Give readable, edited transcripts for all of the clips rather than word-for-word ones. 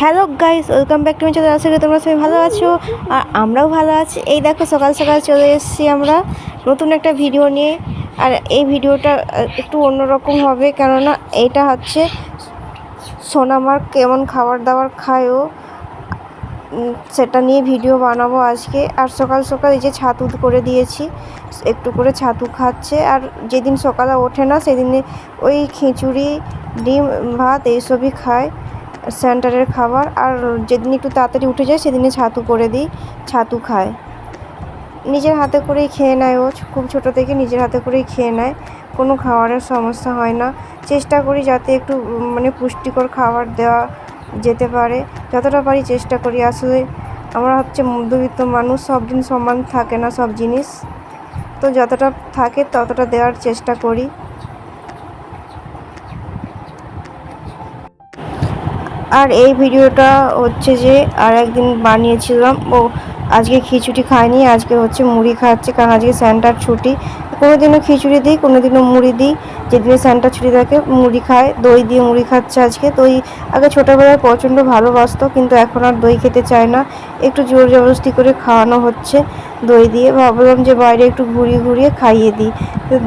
Hello guys, welcome back to my channel. আশা করি তোমরা সবাই ভালো আছো আর আমরাও ভালো আছি। এই দেখো সকাল সকাল চলে এসেছি আমরা নতুন একটা ভিডিও নিয়ে। আর এই ভিডিওটা একটু অন্যরকম হবে, কেননা এইটা হচ্ছে সোনামার কেমন খাবার দাবার খায়ও সেটা নিয়ে ভিডিও বানাবো আজকে। আর সকাল সকাল এই যে ছাতু করে দিয়েছি, একটু করে ছাতু খাচ্ছে। আর যেদিন সকালে ওঠে না সেদিনে ওই খিচুড়ি ডিম ভাত এইসবই খায়, সেন্টারের খাবার। আর যেদিন একটু তাড়াতাড়ি উঠে যায় সেদিনে ছাতু করে দিই, ছাতু খায়। নিজের হাতে করেই খেয়ে নেয়, ও খুব ছোটো থেকে নিজের হাতে করেই খেয়ে নেয়, কোনো খাবারের সমস্যা হয় না। চেষ্টা করি যাতে একটু মানে পুষ্টিকর খাবার দেওয়া যেতে পারে, যতটা পারি চেষ্টা করি। আসলে আমরা হচ্ছে মধ্যবিত্ত মানুষ, সব দিন সমান থাকে না সব জিনিস, তো যতটা থাকে ততটা দেওয়ার চেষ্টা করি। আর এই ভিডিওটা হচ্ছে যে আর একদিন বানিয়েছিলাম, ও আজকে খিচুড়ি খায়নি, আজকে হচ্ছে মুড়ি খাচ্ছে, কারণ আজকে সেন্টার ছুটি। কোনো দিনও খিচুড়ি দিই, কোনো দিনও মুড়ি দিই। যেদিনে সেন্টার ছুটি থাকে মুড়ি খায়, দই দিয়ে মুড়ি খাচ্ছে আজকে। দই আগে ছোটোবেলায় প্রচণ্ড ভালোবাসতো, কিন্তু এখন আর দই খেতে চায় না, একটু জোর জবরদস্তি করে খাওয়ানো হচ্ছে দই দিয়ে। ভাবলাম যে বাইরে একটু ঘুরিয়ে ঘুরিয়ে খাইয়ে দিই,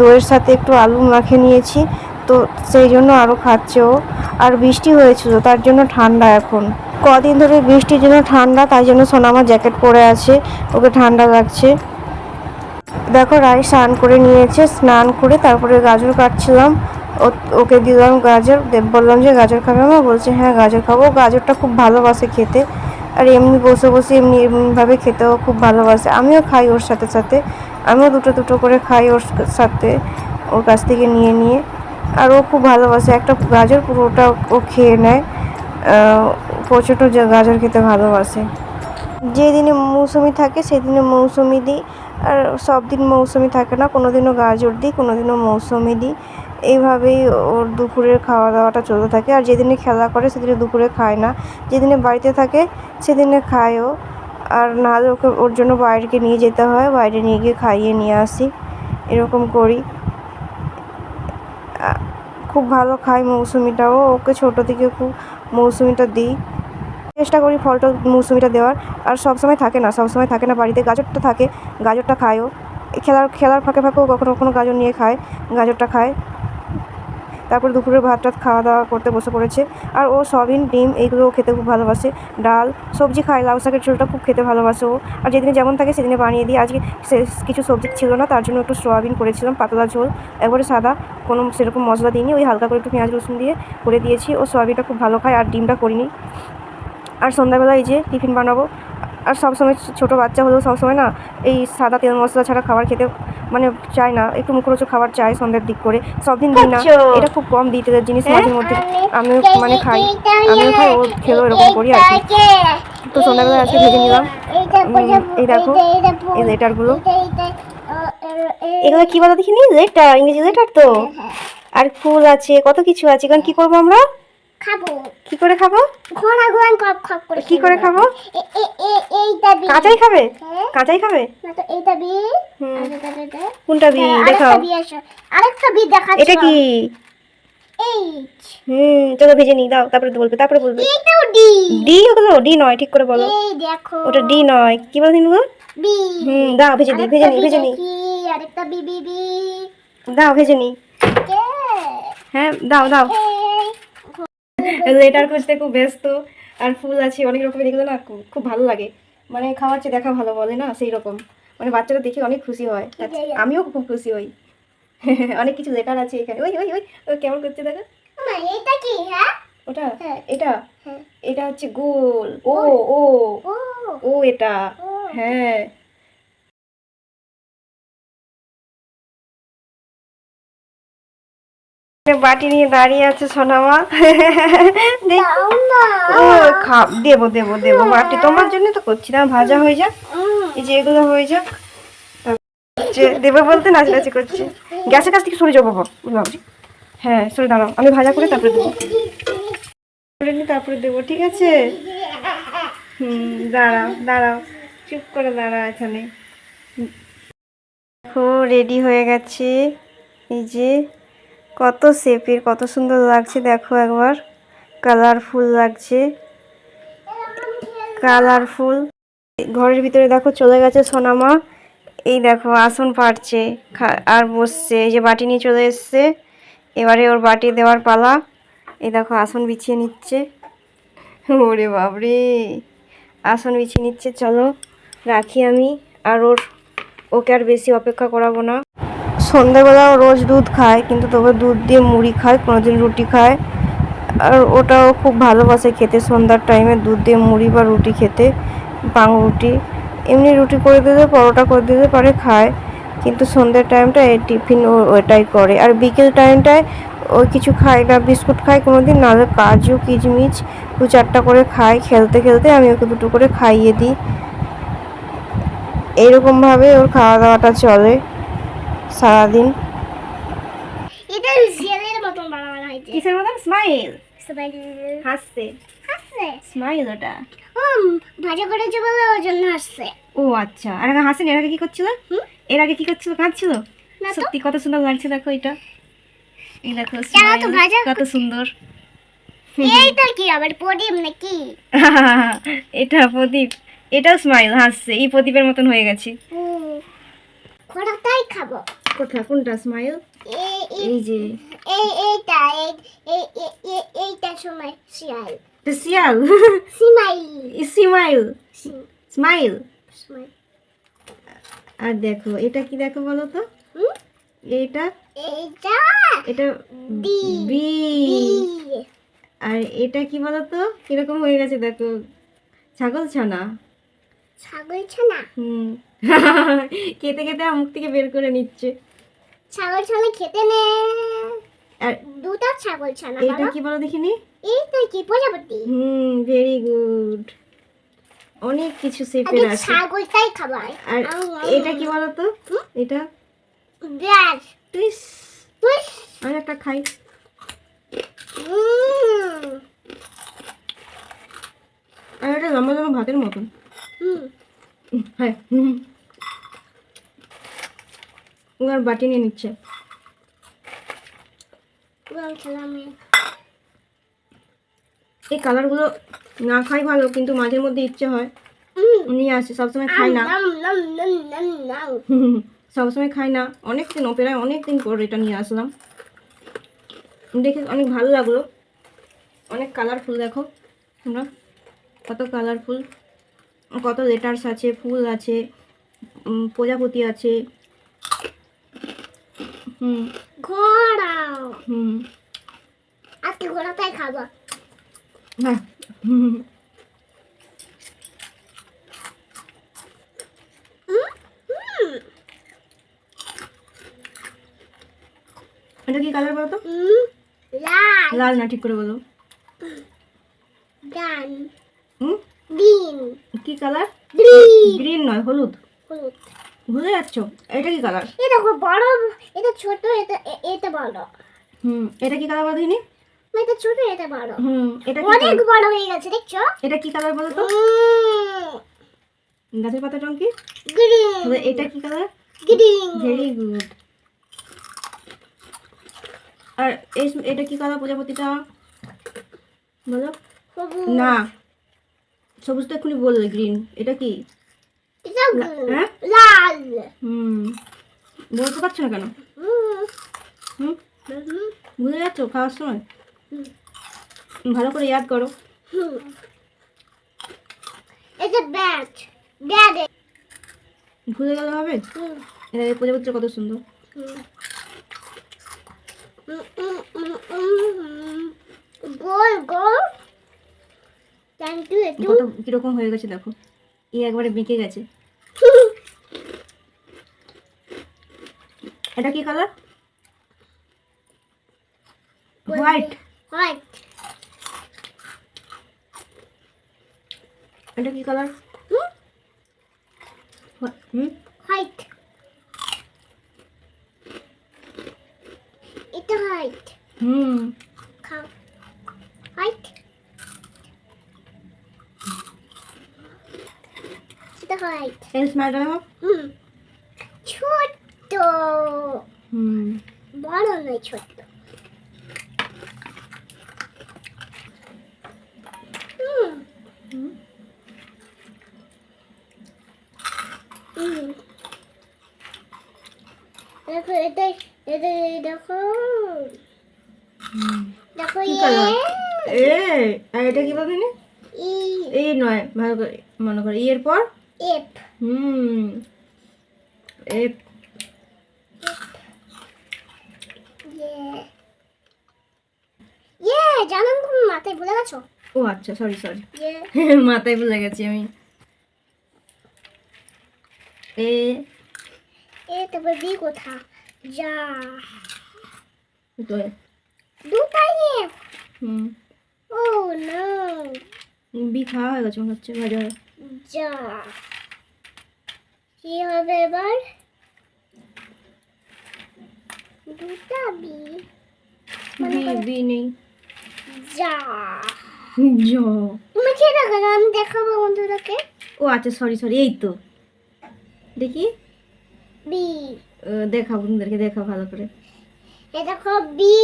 দইয়ের সাথে একটু আলু মাখে নিয়েছি, তো সেই জন্য আরও খাচ্ছে ও। আর বৃষ্টি হয়েছিল তার জন্য ঠান্ডা, এখন কদিন ধরে বৃষ্টির জন্য ঠান্ডা, তাই জন্য সোনামা জ্যাকেট পরে আছে, ওকে ঠান্ডা লাগছে। দেখো রাই স্নান করে নিয়েছে, স্নান করে তারপরে গাজর কাটছিলাম, ওকে দিলাম গাজর, বললাম যে গাজর খাবে মা, বলছে হ্যাঁ গাজর খাবো। গাজরটা খুব ভালোবাসে খেতে, আর এমনি বসে বসে এমনিভাবে খেতেও খুব ভালোবাসে। আমিও খাই ওর সাথে সাথে, আমিও দুটো দুটো করে খাই ওর সাথে, ওর কাছ থেকে নিয়ে নিয়ে। আর ও খুব ভালোবাসে, একটা গাজর পুরোটা ও খেয়ে নেয়, প্রচণ্ড গাজর খেতে ভালোবাসে। যেদিনে মৌসুমি থাকে সেদিনে মৌসুমি দিই, আর সব দিন মৌসুমি থাকে না, কোনো দিনও গাজর দিই, কোনো দিনও মৌসুমি দিই। এইভাবেই ওর দুপুরের খাওয়া দাওয়াটা চলতে থাকে। আর যেদিনে খেলা করে সেদিনে দুপুরে খায় না, যেদিনে বাড়িতে থাকে সেদিনে খায় ও। আর নাহলে ওকে ওর জন্য বাইরেকে নিয়ে যেতে হয়, বাইরে নিয়ে গিয়ে খাইয়ে নিয়ে আসি, এরকম করি। খুব ভালো খায় মৌসুমিটাও, ওকে ছোটো থেকে খুব মৌসুমিটা দিই, চেষ্টা করি ফলটা মৌসুমিটা দেওয়ার। আর সবসময় থাকে না, সবসময় থাকে না বাড়িতে, গাজরটা থাকে, গাজরটা খায়ও। খেলার ফাঁকে ফাঁকেও কখনো কখনো গাজর নিয়ে খায়, গাজরটা খায়। তারপর দুপুরের ভাত টাত খাওয়া দাওয়া করতে বসে পড়েছে। আর ও সয়াবিন ডিম এইগুলো খেতে খুব ভালোবাসে, ডাল সবজি খায়, লাউ শাকের ঝোলটা খুব খেতে ভালোবাসে ও। আর যেদিনে যেমন থাকে সেদিনে বানিয়ে দিই। আজকে কিছু সবজি ছিল না, তার জন্য একটু সয়াবিন করেছিলাম, পাতলা ঝোল, একবারে সাদা, কোনো সেরকম মশলা দিইনি, ওই হালকা করে একটু পেঁয়াজ রসুন দিয়ে করে দিয়েছি। ও সয়াবিনটা খুব ভালো খায়, আর ডিমটা করিনি। আর সন্ধ্যাবেলা এই যে টিফিন বানাবো। আর সবসময় ছোটো বাচ্চা হলেও সবসময় না এই সাদা তেল মশলা ছাড়া খাবার খেতে মানে চায় না, একটু মুখরোচক খাবার চায় সন্ধ্যের দিক করে। সব দিন দিই না, এটা খুব কম দিই তেলের জিনিস, মাঝে মধ্যে আমিও মানে খাই, আমিও খাই, ও খেলেও এরকম করি আর কি। তো সন্ধ্যাবেলায় আজকে ভেজে নিলাম, এই দেখো এই লেটারগুলো, এগুলো কী বলো দেখিনি, লেটার, ইংরেজি লেটার তো। আর ফুল আছে, কত কিছু আছে। এখন কি করবো আমরা, খাবো। কি করে খাবো, ঘোড়া ঘোড়া খপ খপ করে কি করে খাবো, এইটা বি কাঁচাই খাবে, কাঁচাই খাবে না তো এইটা বি, কোনটা বি দেখাও, আরেকটা বি দেখাচ্ছি, এটা কি এইচ, চলো ভেজে নি দাও, তারপরে বলবে, তারপরে বলবে এটাও ডি, ডি ওগুলো ডি নয়, ঠিক করে বলো, এই দেখো ওটা ডি নয়, কি বল দিন গো, বি, দাও ভেজে নি, ভেজে নি, ভেজে নি, আরেকটা বি বি বি, দাও ভেজে নি, হ্যাঁ দাও দাও। লেটার খুঁজতে খুব ব্যস্ত। আর ফুল আছে অনেক রকমের, এগুলো না খুব ভালো লাগে, মানে খাওয়ার চেয়ে দেখা ভালো বলে না, সেই রকম, মানে বাচ্চারা দেখে অনেক খুশি হয়, আমিও খুব খুশি হই। অনেক কিছু লেটার আছে এখানে, ওই ওই ওই ওই কেমন করছে দেখো, এটা কি, হ্যাঁ ওটা, এটা এটা হচ্ছে গোল, ও ও ও এটা, হ্যাঁ। বাটি নিয়ে দাঁড়িয়ে আছে সোনামা, দেবো দেবো দেবো, বাটি তোমার জন্য তো করছি না, ভাজা হয়ে যাক, এই যে এগুলো হয়ে যাক, দেবো বলতে নাচানাচি করছে। গ্যাসের কাছ থেকে সরে যাবো বাবা, ভাবছি, হ্যাঁ সরে দাঁড়াও, আমি ভাজা করে তারপরে দেবো, করে নি তারপরে দেবো, ঠিক আছে। দাঁড়াও দাঁড়াও, চুপ করে দাঁড়াও এখানে। দেখো রেডি হয়ে গেছে, এই যে কত শেপের, কত সুন্দর লাগছে দেখো একবার, কালারফুল লাগছে। কালারফুল। ঘরের ভিতরে দেখো চলে গেছে সোনামা। এই দেখো আসন পাড়ছে আর বসছে, এই যে বাটি নিয়ে চলে এসছে, এবারে ওর বাটি দেওয়ার পালা। এই দেখো আসন বিছিয়ে নিচ্ছে। ওরে বাবরে, আসন বিছিয়ে নিচ্ছে। চলো রাখি আমি, আর ওকে আর বেশি অপেক্ষা করাবো না। সন্ধ্যেবেলাও রোজ দুধ খায়, কিন্তু তবে দুধ দিয়ে মুড়ি খায়, কোনোদিন রুটি খায়। আর ওটাও খুব ভালোবাসে খেতে সন্ধ্যার টাইমে দুধ দিয়ে মুড়ি বা রুটি খেতে, পাউরুটি। এমনি রুটি করে দিলে, পরোটা করে দিলে পরে খায়, কিন্তু সন্ধ্যের টাইমটা এই টিফিন ওটাই করে। আর বিকেল টাইমটায় ও কিছু খায় না, বিস্কুট খায় কোনোদিন, নাহলে কাজু কিচমিচ 2-4টা করে খায়। খেলতে খেলতে আমি ওকে 2টো করে খাইয়ে দিই। এইরকমভাবে ওর খাওয়া দাওয়াটা চলে সারাদিন। এটা সিরিয়ালের মতন বানানো হয়েছে। কিসের মতন? স্মাইল। স্মাইল। হাসছে। হাসছে। স্মাইল ওটা। ভাজা করেছে বলে ওর জন্য হাসছে। ও আচ্ছা। আর আগে হাসেন, এর আগে কি করছিল? এর আগে কি করছিল? কাঁদছিল? সত্যি কত সুন্দর লাগছে দেখো এটা। এই দেখো কত সুন্দর। এইটা কি আবার প্রদীপ নাকি? এটা প্রদীপ। এটাও স্মাইল, হাসছে। এই প্রদীপের মতন হয়ে গেছে। কোনটাই খাবো? কোনটা স্মাইল? এই যে এইটা সময় শিয়াল। শিয়াল। স্মাইল। স্মাইল। আর দেখো এটা কি, দেখো বলো তো। এটা বি। আর এটা কি বলো তো, কিরকম হয়ে গেছে দেখো? ছাগল ছানা। খেতে খেতে মুখ থেকে বের করে নিচ্ছে। ছাগল ছানা খেতে নে। আর দুটো ছাগল ছানা। এটা কি বলো দেখিনি? এইটা কি প্রজাপতি? Very good. অনেক কিছু শেপের আছে। ছাগলটাই খাবার। আর এটা কি বলো তো? এটা ব্রাশ। আমি একটা খাই। আর এটা লম্বা লম্বা ভাতের মতন। হ্যাঁ। আর বাটি নিয়ে নিচ্ছে। এই কালারগুলো না খাই ভালো, কিন্তু মাঝের মধ্যে ইচ্ছে হয় নিয়ে আসে। সবসময় খাই না, সবসময় খাই না। অনেকদিন প্রায় অনেকদিন পর এটা নিয়ে আসলাম, দেখে অনেক ভালো লাগলো। অনেক কালারফুল, দেখো তোমরা কত কালারফুল, কত লেটার্স আছে, ফুল আছে, প্রজাপতি আছে। ঘোড়া। আজকে ঘোড়াটাই খাবো। হ্যাঁ। এটা কি কালার বলো তো? লাল না, ঠিক করে বলো। কি কালার? গ্রিন নয়, হলুদ। ভুলে যাচ্ছ? এটা কি কালার? এটা বড়, এটা ছোট, এটা বড়। এটা কি কালার বলো দেখিনি? এটা ছোট, এটা বড়। এটা অনেক বড় হয়ে গেছে, দেখছো? এটা কি কালার বলো তো? গাছের পাতার রং কি? গ্রিন। এটা কি কালার? গ্রিন। Very good. আর এটা কি কালার প্রজাপতিটা বলো? না, সবুজ তো এক্ষুনি বললে, গ্রিন। এটা কি? লাল। বলতে পারছো না কেন? বুঝে যাচ্ছ খাওয়ার সময়? ভালো করে ইয়াদ করো। এটা ব্যাট। ব্যাট ভুলে গেলে হবে? এই প্রজাপতিটা কত সুন্দর। গোল গোল। কত কিরকম হয়ে গেছে দেখো, একবারে বেঁকে গেছে। এটা কি কালার? হোয়াইট। এটা কি কালার? হোয়াইট। এটা হোয়াইট। খাও। হোয়াইট। এটা হোয়াইট। এই স্মাইলটা দেখো। ছোট। বড় নয়, ছোট। দেখো এটা এটা দেখো দেখো কি ये কালার? এ আর এটা কি বলবি? ई এই নয়, ভালো করে মনে করে এর পর एफ এফ। ये ये জানো তুমি মাথায় ভুলে গেছো ও আচ্ছা, সরি সরি, ये মাথায় ভুলে গেছি আমি। এ এ তারপর বি কোথা যা তো দুটাই এফ হুম, ও নো বি খাওয়া হয়ে গেছে মনে হচ্ছে, ভাজা হয়ে। যা কি হবে এবার দুটা বি বি বি নেই, যা জ। তুমি খেয়ে দেখো না, আমি দেখাবো বন্ধুদেরকে ও আচ্ছা, সরি সরি, এই তো দেখি, বি দেখা বন্ধুদেরকে, দেখা ভালো করে, এ দেখো বি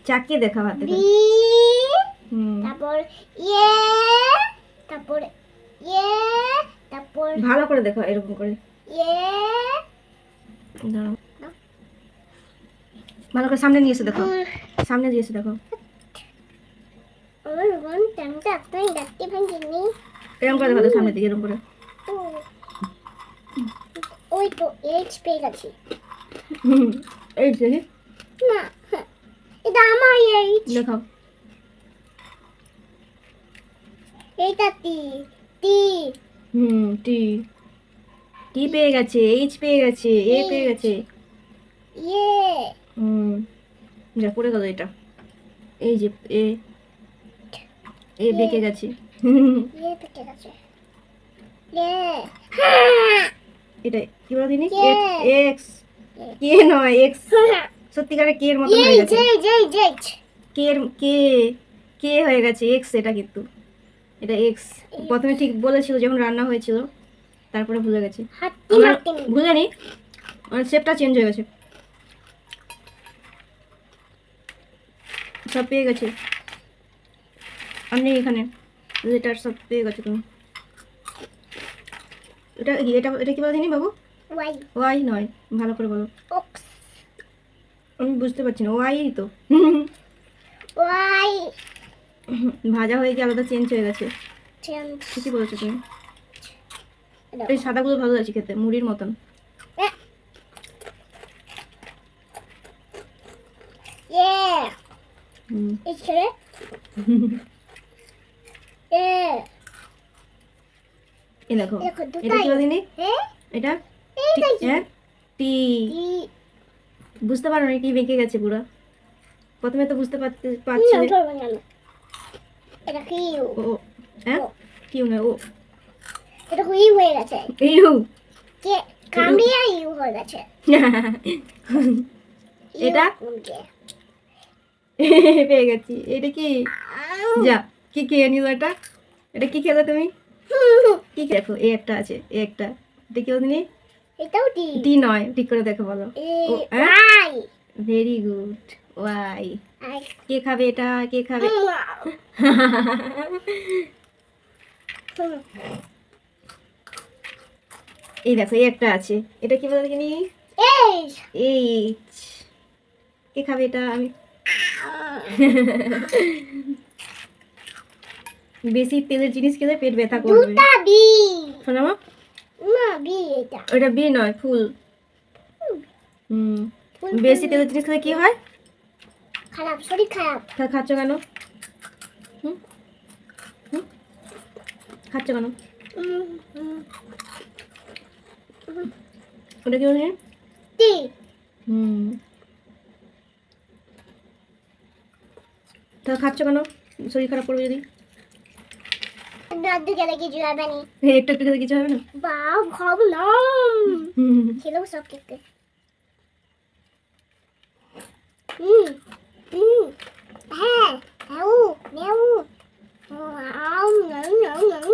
চাকিয়ে দেখা হাতে করে। বি হুম, তারপর ইয়ে তারপর ইয়ে তারপর ভালো করে দেখো, এরকম করে ইয়ে দাঁড়াও, ভালো করে সামনে নিয়ে এসে দেখো, সামনে দিয়ে এসে দেখো, আমার বোন ট্যাংটা একটাই ডাকতে ভাঙিনি এরকম করে দেখো তো, সামনে দিকে এরকম করে। ওই তো এইচ পেয়ে গেছি এই দেখি, না এটা আমার এইচ দেখাও, এইটা টি টি টি, টি পেয়ে গেছে, এইচ পেয়ে গেছে, এ পেয়ে গেছে। ইয়ে যা পড়ে গেল এটা, এই যে এ, এ বেঁকে গেছে। ইয়ে পেয়ে গেছে ইয়ে এটা কি বলে দিনি, কে? এক্স, কে নয় এক্স, সত্যিকারে কে এর মতো হয়ে এই গেছে, যে যে যে কে এর কে, কে হয়ে গেছে এক্স, এটা কিন্তু এটা এক্স। প্রথমে ঠিক বলেছিল যখন রান্না হয়েছিল, তারপরে ভুলে গেছে, হাতি আমরা হাতি ভুলে নি, মানে শেপটা চেঞ্জ হয়ে গেছে, সব পেয়ে গেছে, আমি এখানে লেটার সব পেয়ে গেছে তুমি। এটা এটা এটা কি বলে দিনি বাবু, ওয়াই ওয়াই নয়, ভালো করে বলো, অক্স আমি বুঝতে পারছি না, ওয়াই তো। ওয়াই ভাজা হয়ে গিয়ে আলাদা চেঞ্জ হয়ে গেছে, চেঞ্জ ঠিকই বলেছো তুমি। এই সাদাগুলো ভালো আছে খেতে, মুড়ির মতন। ইয়ে হুম। এই ছেড়ে এ এই দেখো, দেখো এটা দুটাই কি বলে দিনি, হ্যাঁ এটা এইটাই টি, হ্যাঁ টি, টি বুঝতে পারো না, টি বেঁকে গেছে পুরো, প্রথমে তো বুঝতে না পারছিলে। ধরবো না এটা কি ইউ ও ও, হ্যাঁ কিউ না ও, এটা কি ইউ হয়ে গেছে ইউ। কে কামড়িয়ে ইউ হয়ে গেছে এটা পেয়ে গেছি, এটা কি, যা কি খেয়ে নিল এটা, এটা কি খেলে তুমি, কি দেখো এ একটা আছে, এ একটা, এটা কি বলিনি, এটাও টি টি নয়, ঠিক করে দেখো বলো, এ ও, হ্যাঁ? Y very good, Y. আই কে খাবে এটা, কে খাবে, এই দেখো এই একটা আছে, এটা কি বলে দেখিনি, এই এইচ, কে খাবে এটা, আমি বেশি তেলের জিনিস খেলে পেট ব্যথা করবে, দুটা বি শোনো মা, না বি এটা ওটা বি নয়, ফুল। বেশি তেলের জিনিস খেলে কি হয়, খারাপ শরীর খারাপ তাহলে খাচ্ছ কেন, হুম হুম, খাচ্ছ কেন, ওটা কি বলছি, টি তাহলে খাচ্ছ কেন, শরীর খারাপ করবে যদি, দাদু গেলে কিছু হবে না একটু একটু খেলে কিছু হবে না, বাও খাবো না খেলেও সব খেতে হ্যাঁ হ্যাঁ মেউ আউ নাউ নাউ নাউ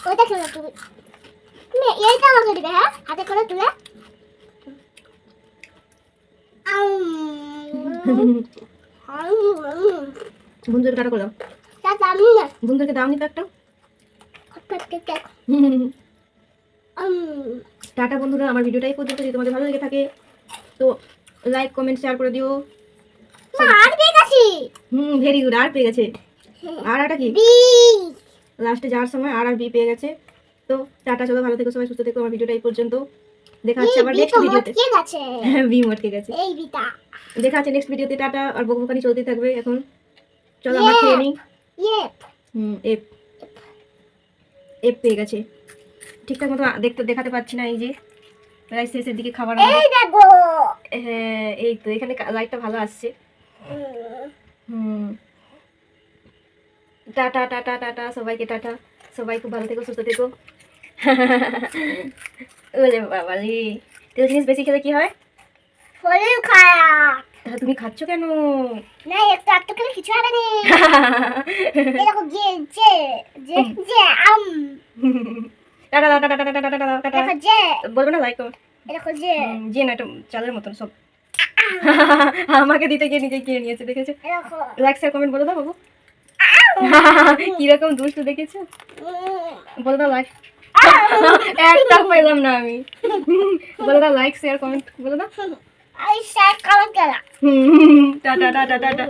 ওটা খেলো তুমি এইটা আমাকে দিবে হ্যাঁ হাতে করে তুলে বন্ধুদের কাটা করে দাও, তা দামি না বন্ধুদেরকে দাও নি তো একটা, কেক কেক টাটা বন্ধুরা, আমার ভিডিওটা এই পর্যন্ত। যদি তোমাদের ভালো লেগে থাকে তো লাইক কমেন্ট শেয়ার করে দিও। মা আর পেয়ে গেছি ভেরি গুড, আর পেয়ে গেছে। আর একটা কি বি লাস্টে যাওয়ার সময় আর বি পেয়ে গেছে। তো টাটা, চলো ভালো থেকো সবাই, সুস্থ থেকো। আমার ভিডিওটা এই পর্যন্ত, দেখা হচ্ছে আবার নেক্সট ভিডিওতে। কে গেছে বি মটকে গেছে। এই বিটা দেখা হচ্ছে নেক্সট ভিডিওতে। টাটা। আর বকবকানি চলতে থাকবে এখন। চলো আমরা খেয়ে নিই। ইয়েপ এফ এফ পেয়ে গেছে। ঠিকঠাক মতো দেখতে দেখাতে পাচ্ছি না, এই যে প্রায় শেষের দিকে খাবার এই আমাদের। দেখো হ্যাঁ এই তো, এখানে লাইটটা ভালো আসছে। টাটা টাটা টাটা সবাইকে, টাটা। সবাই খুব ভালো থেকো, সুস্থ থেকো। ওরে বাবা রে, তেল জিনিস বেশি খেলে কি হয়? শরীর খারাপ তুমি খাচ্ছ কেন? না একটু আটটু করে কিছু হবে না এই দেখো যে যে যে যে tata tata tata tata tata tata. দেখো যে বলবো না লাইক এই দেখো যে যে না, এটা চালের মতন সব। আমাকে দিতে গিয়ে নিজে গিয়ে নিয়েছে, দেখেছো? এই দেখো লাইক শেয়ার কমেন্ট বলে দাও বাবু। কিরকম দুষ্টু দেখেছো? বলে দাও লাইক। একটা পেলাম না আমি। বলে দাও লাইক শেয়ার কমেন্ট বলে দাও। আই শেয়ার করো কেন টাটা টাটা টাটা।